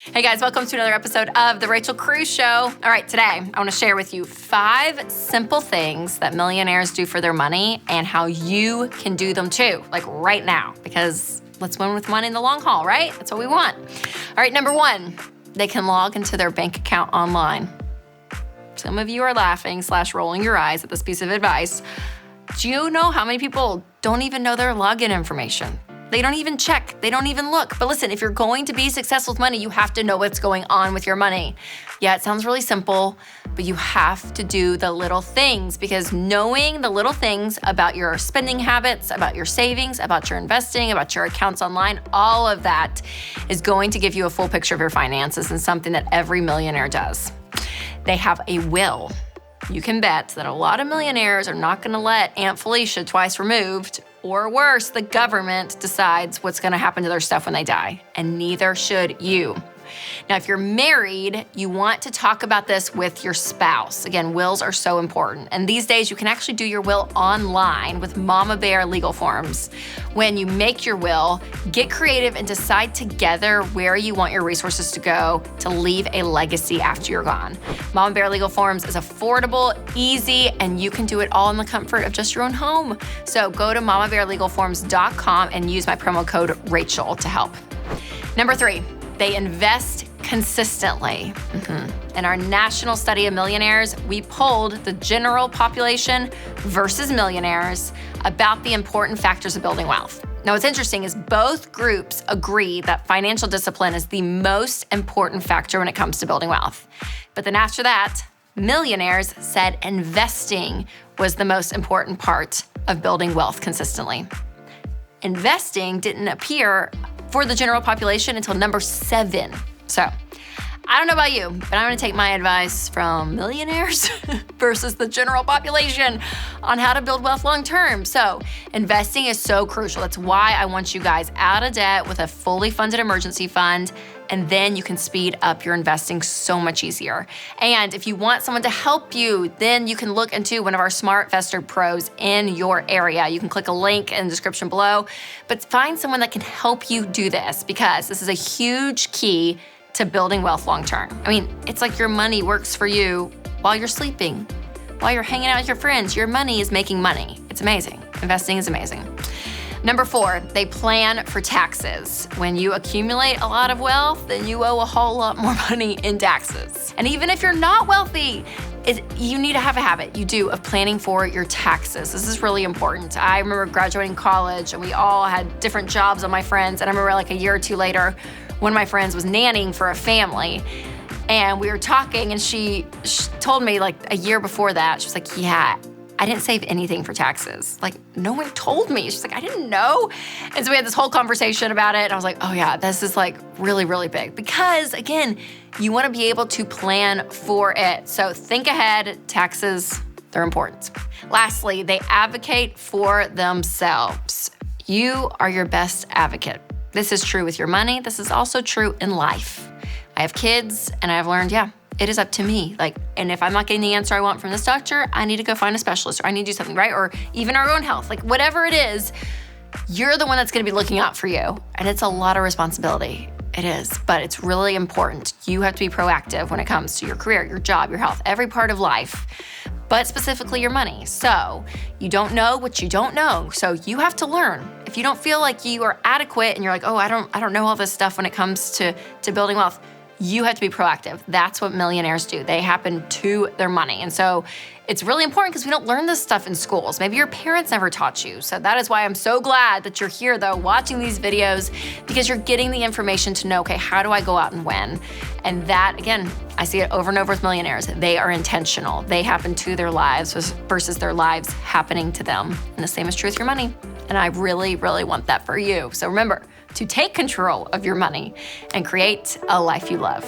Hey guys, welcome to another episode of The Rachel Cruze Show. All right, today I want to share with you 5 simple things that millionaires do for their money and how you can do them too, like right now, because let's win with money in the long haul, right? That's what we want. All right, number 1, they can log into their bank account online. Some of you are laughing / rolling your eyes at this piece of advice. Do you know how many people don't even know their login information? They don't even check, they don't even look. But listen, if you're going to be successful with money, you have to know what's going on with your money. Yeah, it sounds really simple, but you have to do the little things, because knowing the little things about your spending habits, about your savings, about your investing, about your accounts online, all of that is going to give you a full picture of your finances, and something that every millionaire does. They have a will. You can bet that a lot of millionaires are not gonna let Aunt Felicia twice removed, or worse, the government decides what's gonna happen to their stuff when they die, and neither should you. Now, if you're married, you want to talk about this with your spouse. Again, wills are so important. And these days, you can actually do your will online with Mama Bear legal forms. When you make your will, get creative and decide together where you want your resources to go to leave a legacy after you're gone. Mama Bear legal forms is affordable, easy, and you can do it all in the comfort of just your own home. So go to mamabearlegalforms.com and use my promo code Rachel to help. Number 3. They invest consistently. In our national study of millionaires, we polled the general population versus millionaires about the important factors of building wealth. Now, what's interesting is both groups agree that financial discipline is the most important factor when it comes to building wealth. But then after that, millionaires said investing was the most important part of building wealth consistently. Investing didn't appear for the general population until number 7. So, I don't know about you, but I'm gonna take my advice from millionaires versus the general population on how to build wealth long term. So, investing is so crucial. That's why I want you guys out of debt with a fully funded emergency fund, and then you can speed up your investing so much easier. And if you want someone to help you, then you can look into one of our SmartVestor pros in your area. You can click a link in the description below, but find someone that can help you do this, because this is a huge key to building wealth long term. I mean, it's like your money works for you while you're sleeping, while you're hanging out with your friends. Your money is making money. It's amazing. Investing is amazing. Number 4, they plan for taxes. When you accumulate a lot of wealth, then you owe a whole lot more money in taxes. And even if you're not wealthy, you need to have a habit, you do, of planning for your taxes. This is really important. I remember graduating college and we all had different jobs on my friends. And I remember like a year or 2 later, one of my friends was nannying for a family. And we were talking and she told me like a year before that, she was like, yeah, I didn't save anything for taxes. Like, no one told me. She's like, I didn't know. And so we had this whole conversation about it. And I was like, oh yeah, this is like really, really big. Because again, you wanna be able to plan for it. So think ahead, taxes, they're important. Lastly, they advocate for themselves. You are your best advocate. This is true with your money. This is also true in life. I have kids and I've learned, it is up to me. And if I'm not getting the answer I want from this doctor, I need to go find a specialist, or I need to do something, right? Or even our own health, like whatever it is, you're the one that's gonna be looking out for you. And it's a lot of responsibility. It is, but it's really important. You have to be proactive when it comes to your career, your job, your health, every part of life, but specifically your money. So you don't know what you don't know. So you have to learn. If you don't feel like you are adequate and you're like, oh, I don't know all this stuff when it comes to building wealth, you have to be proactive. That's what millionaires do. They happen to their money. And so it's really important because we don't learn this stuff in schools. Maybe your parents never taught you. So that is why I'm so glad that you're here though, watching these videos, because you're getting the information to know, okay, how do I go out and win? And that, again, I see it over and over with millionaires. They are intentional. They happen to their lives versus their lives happening to them. And the same is true with your money. And I really, really want that for you. So remember to take control of your money and create a life you love.